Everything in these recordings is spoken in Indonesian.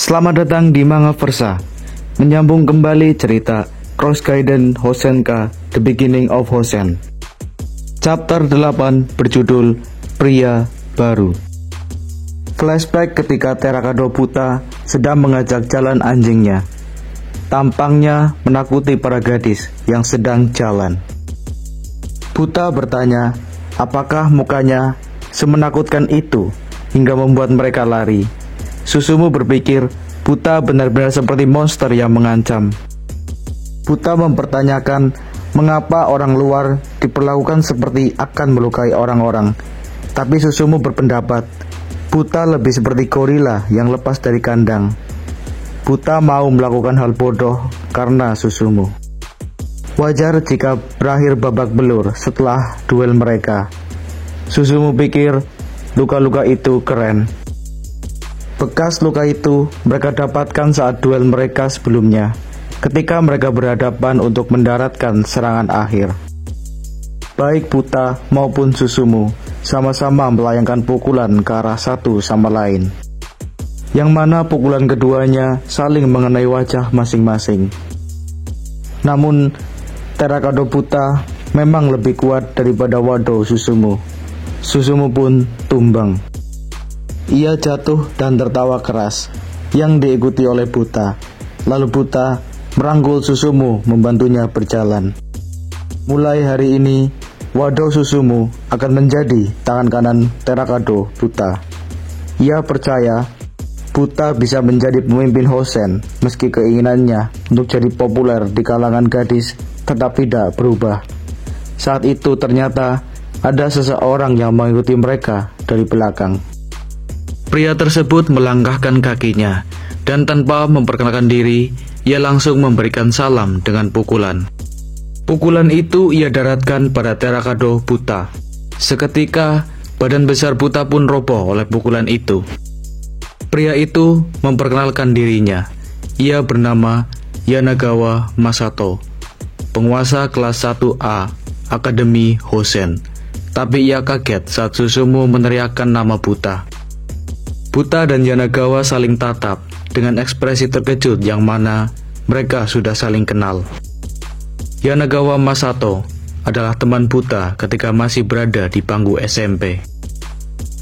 Selamat datang di Manga Versa, menyambung kembali cerita Cross Gaiden Hosenka The Beginning of Hosen. Chapter 8 berjudul Pria Baru. Flashback ketika Terakado Buta sedang mengajak jalan anjingnya. Tampangnya menakuti para gadis yang sedang jalan. Buta bertanya, apakah mukanya semenakutkan itu hingga membuat mereka lari. Susumu berpikir Buta benar-benar seperti monster yang mengancam. Buta mempertanyakan mengapa orang luar diperlakukan seperti akan melukai orang-orang. Tapi Susumu berpendapat Buta lebih seperti gorila yang lepas dari kandang. Buta mau melakukan hal bodoh karena Susumu. Wajar jika berakhir babak belur setelah duel mereka. Susumu pikir luka-luka itu keren. Bekas luka itu mereka dapatkan saat duel mereka sebelumnya, ketika mereka berhadapan untuk mendaratkan serangan akhir. Baik Buta maupun Susumu sama-sama melayangkan pukulan ke arah satu sama lain, yang mana pukulan keduanya saling mengenai wajah masing-masing. Namun Terakado Buta memang lebih kuat daripada Wado Susumu. Susumu pun tumbang. Ia jatuh dan tertawa keras, yang diikuti oleh Buta. Lalu Buta merangkul Susumu membantunya berjalan. Mulai hari ini, Wado Susumu akan menjadi tangan kanan Terakado Buta. Ia percaya Buta bisa menjadi pemimpin Hosen, meski keinginannya untuk jadi populer di kalangan gadis tetap tidak berubah. Saat itu ternyata ada seseorang yang mengikuti mereka dari belakang. Pria tersebut melangkahkan kakinya, dan tanpa memperkenalkan diri, ia langsung memberikan salam dengan pukulan. Pukulan itu ia daratkan pada Terakado Buta. Seketika, badan besar Buta pun roboh oleh pukulan itu. Pria itu memperkenalkan dirinya. Ia bernama Yanagawa Masato, penguasa kelas 1A Akademi Hosen. Tapi ia kaget saat Susumu meneriakkan nama Buta. Buta dan Yanagawa saling tatap dengan ekspresi terkejut yang mana mereka sudah saling kenal. Yanagawa Masato adalah teman Buta ketika masih berada di bangku SMP.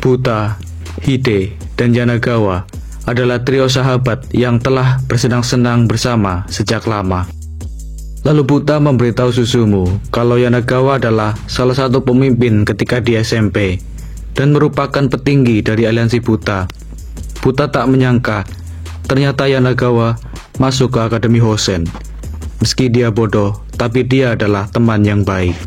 Buta, Hide, dan Yanagawa adalah trio sahabat yang telah bersenang-senang bersama sejak lama. Lalu Buta memberitahu Susumu kalau Yanagawa adalah salah satu pemimpin ketika di SMP dan merupakan petinggi dari aliansi Buta. Buta tak menyangka ternyata Yanagawa masuk ke Akademi Hosen. Meski dia bodoh, tapi dia adalah teman yang baik.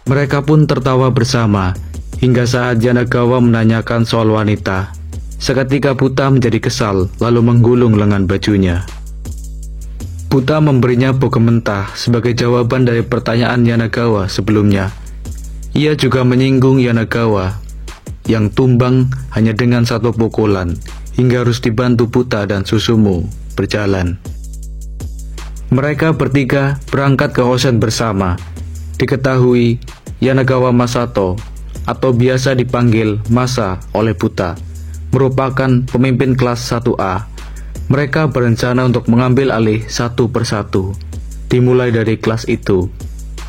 Mereka pun tertawa bersama hingga saat Yanagawa menanyakan soal wanita. Seketika Buta menjadi kesal lalu menggulung lengan bajunya. Buta memberinya boga mentah sebagai jawaban dari pertanyaan Yanagawa sebelumnya. Ia juga menyinggung Yanagawa yang tumbang hanya dengan satu pukulan, hingga harus dibantu Buta dan Susumu berjalan. Mereka bertiga berangkat ke Hosen bersama. Diketahui Yanagawa Masato, atau biasa dipanggil Masa oleh Buta, merupakan pemimpin kelas 1A. Mereka berencana untuk mengambil alih satu persatu. Dimulai dari kelas itu,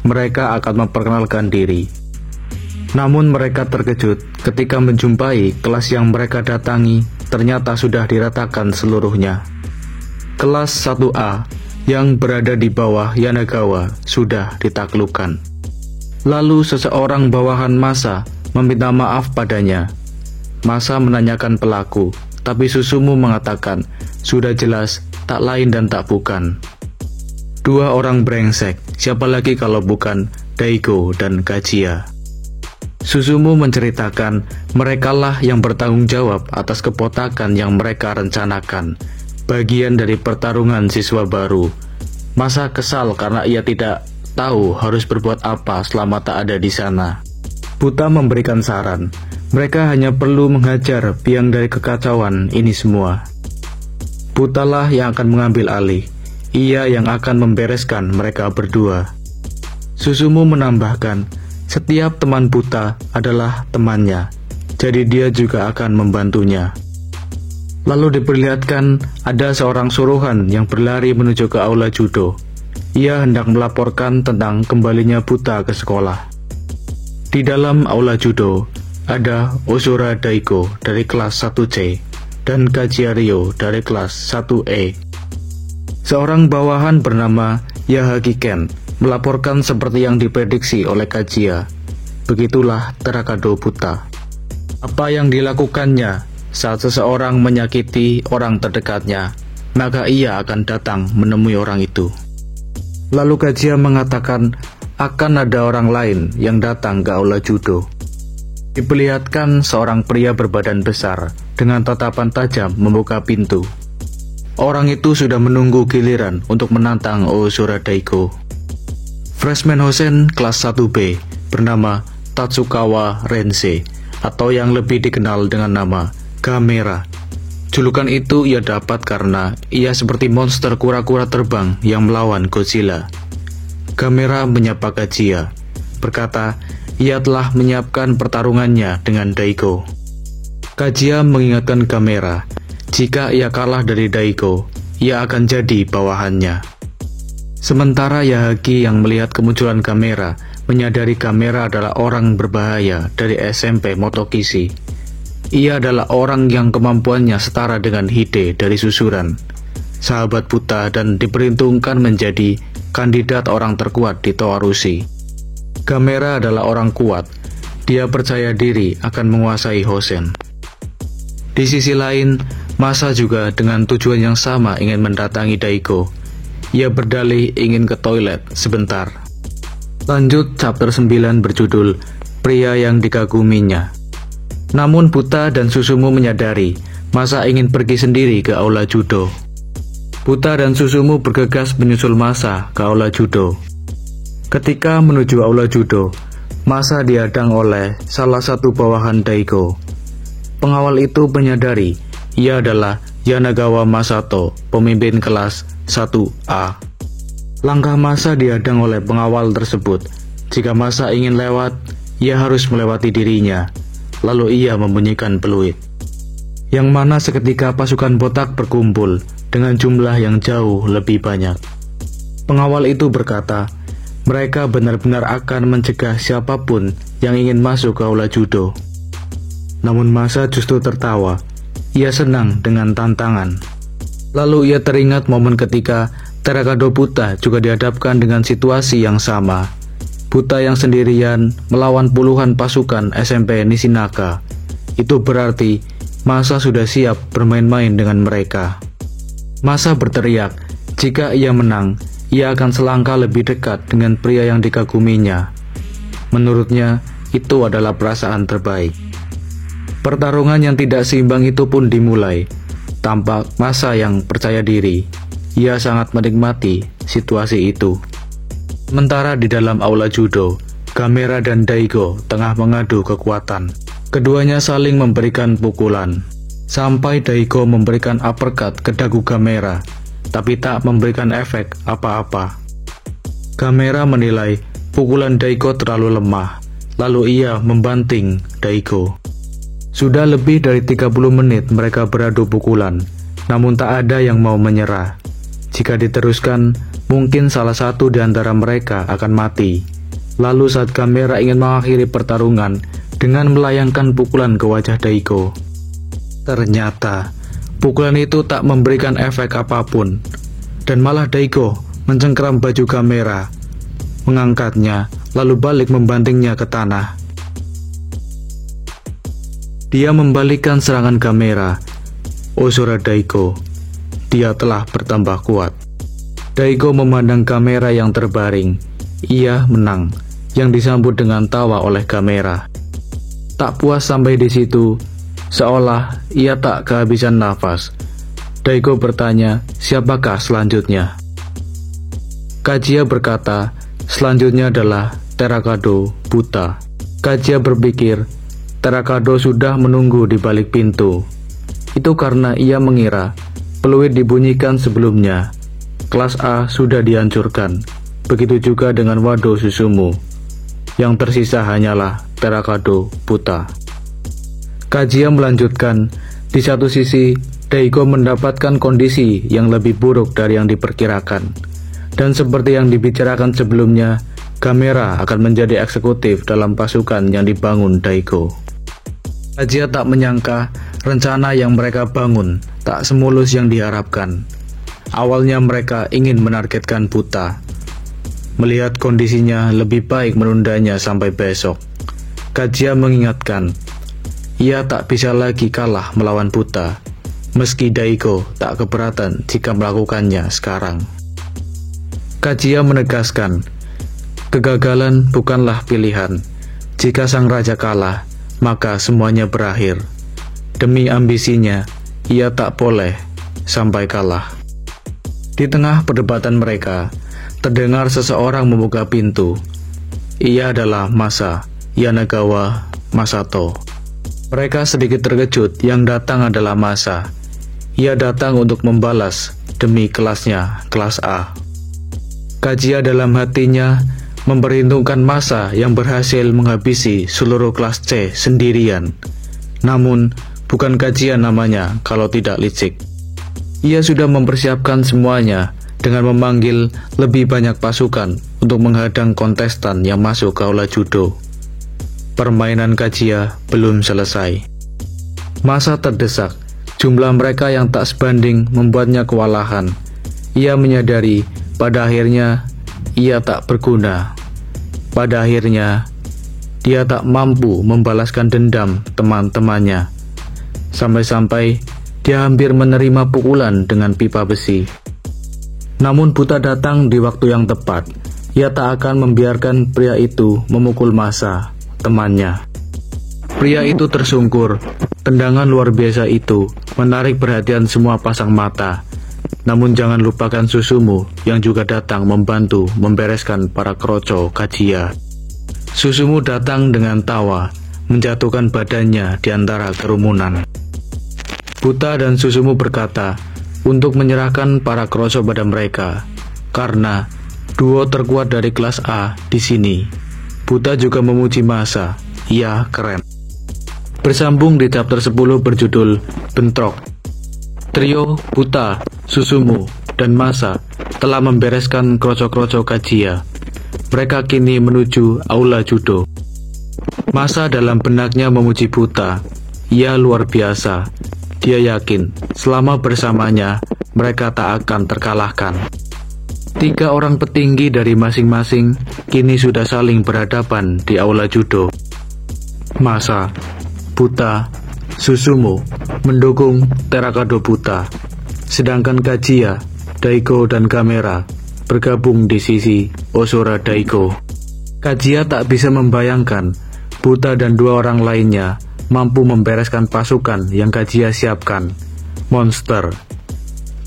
mereka akan memperkenalkan diri. Namun mereka terkejut ketika menjumpai kelas yang mereka datangi ternyata sudah diratakan seluruhnya. Kelas 1A yang berada di bawah Yanagawa sudah ditaklukkan. Lalu seseorang bawahan Masa meminta maaf padanya. Masa menanyakan pelaku, tapi Susumu mengatakan sudah jelas tak lain dan tak bukan. Dua orang brengsek, siapa lagi kalau bukan Daigo dan Kajiya. Susumu menceritakan merekalah yang bertanggung jawab atas kepotakan yang mereka rencanakan, bagian dari pertarungan siswa baru. Masa kesal karena ia tidak tahu harus berbuat apa selama tak ada di sana. Buta memberikan saran, mereka hanya perlu menghajar biang dari kekacauan ini semua. Butalah yang akan mengambil alih, ia yang akan membereskan mereka berdua. Susumu menambahkan, setiap teman Buta adalah temannya, jadi dia juga akan membantunya. Lalu diperlihatkan ada seorang suruhan yang berlari menuju ke aula judo. Ia hendak melaporkan tentang kembalinya Buta ke sekolah. Di dalam aula judo, ada Ozora Daiko dari kelas 1C dan Kajiya Ryo dari kelas 1E. Seorang bawahan bernama Yahagi Ken melaporkan seperti yang diprediksi oleh Kajiya. Begitulah Terakado Buta. Apa yang dilakukannya saat seseorang menyakiti orang terdekatnya, maka ia akan datang menemui orang itu. Lalu Kajiya mengatakan akan ada orang lain yang datang ke aula judo. Diperlihatkan seorang pria berbadan besar dengan tatapan tajam membuka pintu. Orang itu sudah menunggu giliran untuk menantang Ozora Daiko. Freshman Hosen kelas 1B bernama Tatsukawa Rensei, atau yang lebih dikenal dengan nama Gamera. Julukan itu ia dapat karena ia seperti monster kura-kura terbang yang melawan Godzilla. Gamera menyapa Kajiya, berkata ia telah menyiapkan pertarungannya dengan Daiko. Kajiya mengingatkan Gamera, jika ia kalah dari Daiko, ia akan jadi bawahannya. Sementara Yahagi yang melihat kemunculan Gamera menyadari Gamera adalah orang berbahaya dari SMP Motokishi. Ia adalah orang yang kemampuannya setara dengan Hide dari Susuran, sahabat Buta, dan diperhitungkan menjadi kandidat orang terkuat di Toarushi. Gamera adalah orang kuat. Dia percaya diri akan menguasai Hosen. Di sisi lain, Masa juga dengan tujuan yang sama ingin mendatangi Daiko. Ia berdalih ingin ke toilet sebentar. Lanjut chapter 9 berjudul Pria yang Dikaguminya. Namun Buta dan Susumu menyadari Masa ingin pergi sendiri ke aula judo. Buta dan Susumu bergegas menyusul Masa ke aula judo. Ketika menuju aula judo, Masa dihadang oleh salah satu bawahan Daiko. Pengawal itu menyadari ia adalah Yanagawa Masato, pemimpin kelas 1A. Langkah Masa dihadang oleh pengawal tersebut. Jika Masa ingin lewat, ia harus melewati dirinya. Lalu ia membunyikan peluit, yang mana seketika pasukan botak berkumpul dengan jumlah yang jauh lebih banyak. Pengawal itu berkata, mereka benar-benar akan mencegah siapapun yang ingin masuk ke aula judo. Namun Masa justru tertawa. Ia senang dengan tantangan. Lalu ia teringat momen ketika Terakado Buta juga dihadapkan dengan situasi yang sama. Buta yang sendirian melawan puluhan pasukan SMP Nishinaka. Itu berarti Masa sudah siap bermain-main dengan mereka. Masa berteriak, jika ia menang, ia akan selangkah lebih dekat dengan pria yang dikaguminya. Menurutnya, itu adalah perasaan terbaik. Pertarungan yang tidak seimbang itu pun dimulai. Tampak Masa yang percaya diri. Ia sangat menikmati situasi itu. Sementara di dalam aula judo, Gamera dan Daiko tengah mengadu kekuatan. Keduanya saling memberikan pukulan. Sampai Daiko memberikan uppercut ke dagu Gamera, tapi tak memberikan efek apa-apa. Gamera menilai pukulan Daiko terlalu lemah. Lalu ia membanting Daiko. Sudah lebih dari 30 menit mereka beradu pukulan, namun tak ada yang mau menyerah. Jika diteruskan, mungkin salah satu di antara mereka akan mati. Lalu saat Gamera ingin mengakhiri pertarungan dengan melayangkan pukulan ke wajah Daiko, ternyata pukulan itu tak memberikan efek apapun, dan malah Daiko mencengkeram baju Gamera, mengangkatnya, lalu balik membantingnya ke tanah. Dia membalikkan serangan Gamera. Ozora Daiko, dia telah bertambah kuat. Daiko memandang Gamera yang terbaring. Ia menang, yang disambut dengan tawa oleh Gamera. Tak puas sampai di situ, seolah ia tak kehabisan nafas. Daiko bertanya, siapakah selanjutnya? Kajiya berkata, selanjutnya adalah Terakado Buta. Kajiya berpikir, Terakado sudah menunggu di balik pintu. Itu karena ia mengira peluit dibunyikan sebelumnya. Kelas A sudah dihancurkan. Begitu juga dengan Wado Susumu. Yang tersisa hanyalah Terakado Buta. Kajiya melanjutkan, di satu sisi Daiko mendapatkan kondisi yang lebih buruk dari yang diperkirakan. Dan seperti yang dibicarakan sebelumnya, Gamera akan menjadi eksekutif dalam pasukan yang dibangun Daiko. Kajiya tak menyangka rencana yang mereka bangun tak semulus yang diharapkan. Awalnya mereka ingin menargetkan Buta. Melihat kondisinya, lebih baik menundanya sampai besok. Kajiya mengingatkan, ia tak bisa lagi kalah melawan Buta, meski Daiko tak keberatan jika melakukannya sekarang. Kajiya menegaskan, kegagalan bukanlah pilihan. Jika sang raja kalah, maka semuanya berakhir. Demi ambisinya, ia tak boleh sampai kalah. Di tengah perdebatan mereka, terdengar seseorang membuka pintu. Ia adalah Masa Yanagawa Masato. Mereka sedikit terkejut, yang datang adalah Masa. Ia datang untuk membalas demi kelasnya, kelas A. Kajiya dalam hatinya memperhitungkan Masa yang berhasil menghabisi seluruh kelas C sendirian. Namun, bukan Kajiya namanya kalau tidak licik. Ia sudah mempersiapkan semuanya dengan memanggil lebih banyak pasukan untuk menghadang kontestan yang masuk ke aula judo. Permainan Kajiya belum selesai. Masa terdesak, jumlah mereka yang tak sebanding membuatnya kewalahan. Ia menyadari pada akhirnya ia tak berguna. Pada akhirnya dia tak mampu membalaskan dendam teman-temannya. Sampai-sampai dia hampir menerima pukulan dengan pipa besi. Namun Buta datang di waktu yang tepat. Ia tak akan membiarkan pria itu memukul Masa, temannya. Pria itu tersungkur. Tendangan luar biasa itu menarik perhatian semua pasang mata. Namun jangan lupakan Susumu yang juga datang membantu membereskan para kroco Kajiya. Susumu datang dengan tawa, menjatuhkan badannya di antara kerumunan. Buta dan Susumu berkata untuk menyerahkan para kroco pada mereka, karena duo terkuat dari kelas A di sini. Buta juga memuji Masa, ia keren. Bersambung di chapter 10 berjudul Bentrok. Trio Buta, Susumu, dan Masa telah membereskan kroco-kroco Kajiya. Mereka kini menuju aula judo. Masa dalam benaknya memuji Buta. Ia luar biasa. Dia yakin selama bersamanya mereka tak akan terkalahkan. 3 orang petinggi dari masing-masing kini sudah saling berhadapan di aula judo. Masa, Buta, Susumu mendukung Terakado Buta, sedangkan Kajiya, Daiko, dan Gamera bergabung di sisi Osora Daiko. Kajiya tak bisa membayangkan Buta dan 2 orang lainnya mampu membereskan pasukan yang Kajiya siapkan. Monster.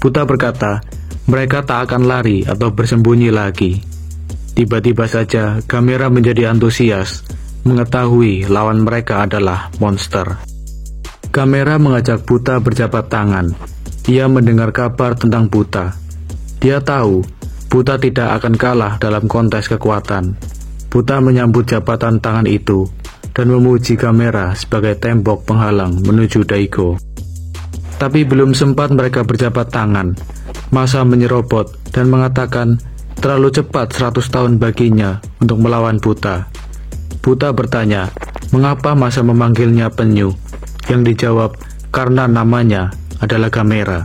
Buta berkata, mereka tak akan lari atau bersembunyi lagi. Tiba-tiba saja Gamera menjadi antusias mengetahui lawan mereka adalah monster. Gamera mengajak Buta berjabat tangan. Ia mendengar kabar tentang Buta. Dia tahu Buta tidak akan kalah dalam kontes kekuatan. Buta menyambut jabatan tangan itu dan memuji Gamera sebagai tembok penghalang menuju Daiko. Tapi belum sempat mereka berjabat tangan, Masa menyerobot dan mengatakan terlalu cepat 100 tahun baginya untuk melawan Buta. Buta bertanya, mengapa Masa memanggilnya penyu? Yang dijawab, karena namanya adalah Gamera.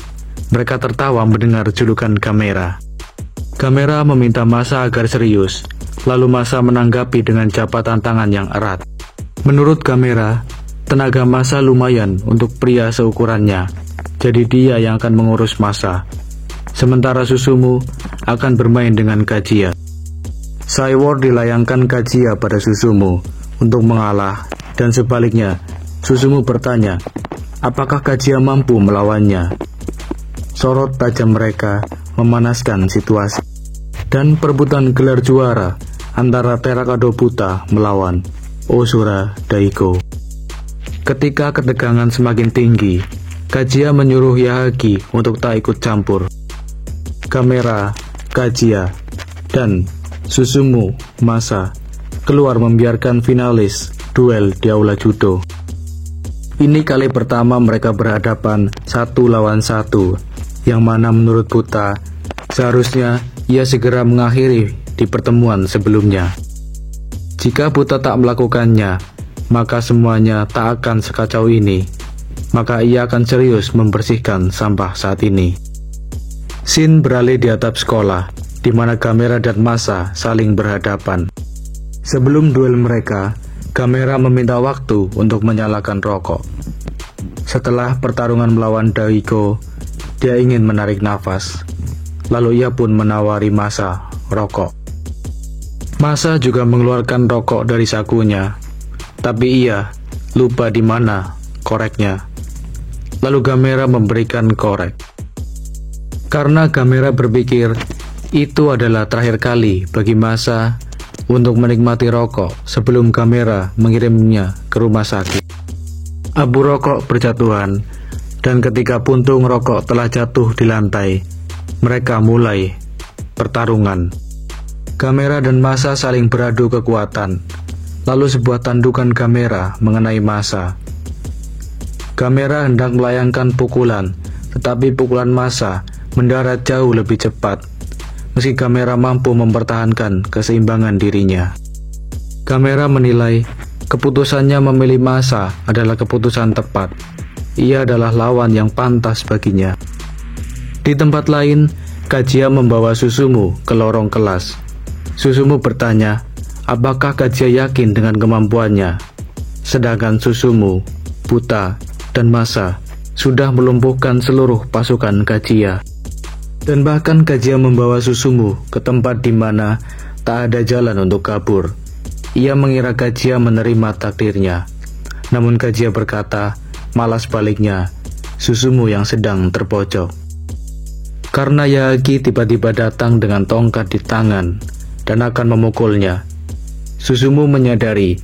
Mereka tertawa mendengar julukan Gamera. Gamera meminta Masa agar serius, lalu Masa menanggapi dengan jabatan tangan yang erat. Menurut Gamera, tenaga Masa lumayan untuk pria seukurannya, jadi dia yang akan mengurus Masa. Sementara Susumu akan bermain dengan Kajiya. Saiwar dilayangkan Kajiya pada Susumu untuk mengalah, dan sebaliknya, Susumu bertanya, apakah Kajiya mampu melawannya? Sorot tajam mereka memanaskan situasi. Dan perebutan gelar juara antara Terakado Buta melawan Osora Daiko. Ketika ketegangan semakin tinggi, Kajiya menyuruh Yahagi untuk tak ikut campur. Gamera, Kajiya, dan Susumu Masa keluar membiarkan finalis duel di aula judo. Ini kali pertama mereka berhadapan satu lawan satu, yang mana menurut Buta, seharusnya ia segera mengakhiri di pertemuan sebelumnya. Jika Buta tak melakukannya, maka semuanya tak akan sekacau ini. Maka ia akan serius membersihkan sampah saat ini. Scene beralih di atap sekolah, di mana Gamera dan Masa saling berhadapan. Sebelum duel mereka, Gamera meminta waktu untuk menyalakan rokok. Setelah pertarungan melawan Daigo, dia ingin menarik nafas. Lalu ia pun menawari Masa rokok. Masa juga mengeluarkan rokok dari sakunya, tapi ia lupa di mana koreknya. Lalu Gamera memberikan korek. Karena Gamera berpikir itu adalah terakhir kali bagi Masa untuk menikmati rokok sebelum Gamera mengirimnya ke rumah sakit. Abu rokok berjatuhan, dan ketika puntung rokok telah jatuh di lantai, mereka mulai pertarungan. Gamera dan Masa saling beradu kekuatan, lalu sebuah tandukan Gamera mengenai Masa. Gamera hendak melayangkan pukulan, tetapi pukulan Masa mendarat jauh lebih cepat. Meski Gamera mampu mempertahankan keseimbangan dirinya. Gamera menilai keputusannya memilih Masa adalah keputusan tepat. Ia adalah lawan yang pantas baginya. Di tempat lain, Kajia membawa Susumu ke lorong kelas. Susumu bertanya, apakah Kajia yakin dengan kemampuannya? Sedangkan Susumu, Buta, dan Masa sudah melumpuhkan seluruh pasukan Kajia. Dan bahkan Kajia membawa Susumu ke tempat di mana tak ada jalan untuk kabur. Ia mengira Kajia menerima takdirnya. Namun Kajia berkata, malah sebaliknya, Susumu yang sedang terpojok. Karena Yagi tiba-tiba datang dengan tongkat di tangan dan akan memukulnya, Susumu menyadari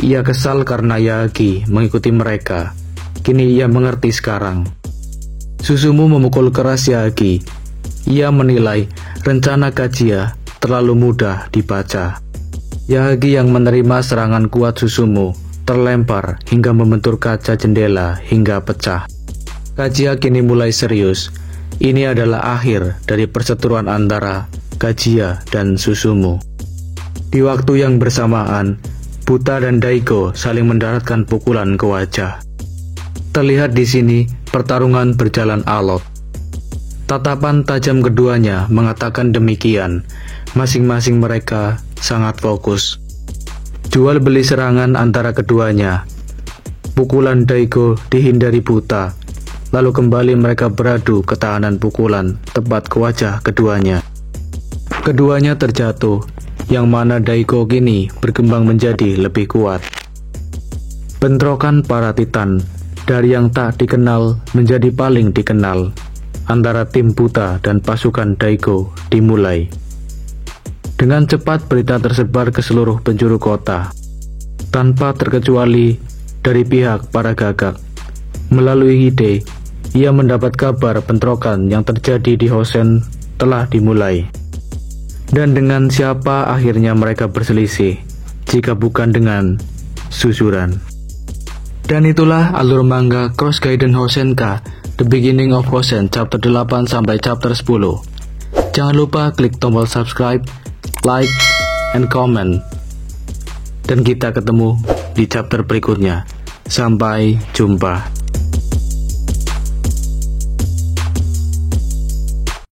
ia kesal karena Yagi mengikuti mereka. Kini ia mengerti sekarang. Susumu memukul keras Yagi. Ia menilai rencana Kajia terlalu mudah dibaca. Yagi yang menerima serangan kuat Susumu terlempar hingga membentur kaca jendela hingga pecah. Kajia kini mulai serius. Ini adalah akhir dari perseteruan antara Kajia dan Susumu. Di waktu yang bersamaan, Buta dan Daigo saling mendaratkan pukulan ke wajah. Terlihat di sini pertarungan berjalan alot. Tatapan tajam keduanya mengatakan demikian. Masing-masing mereka sangat fokus. Jual beli serangan antara keduanya. Pukulan Daigo dihindari Buta. Lalu kembali mereka beradu ketahanan pukulan tepat ke wajah keduanya. Keduanya terjatuh, yang mana Daigo kini berkembang menjadi lebih kuat. Bentrokan para titan, dari yang tak dikenal menjadi paling dikenal, antara tim Buta dan pasukan Daigo dimulai. Dengan cepat berita tersebar ke seluruh penjuru kota, tanpa terkecuali dari pihak para gagak. Melalui Hide, ia mendapat kabar bentrokan yang terjadi di Hosen telah dimulai. Dan dengan siapa akhirnya mereka berselisih, jika bukan dengan Suzuran. Dan itulah alur manga Cross Gaiden Hosenka The Beginning of Hosen chapter 8 sampai chapter 10. Jangan lupa klik tombol subscribe, like, and comment. Dan kita ketemu di chapter berikutnya. Sampai jumpa.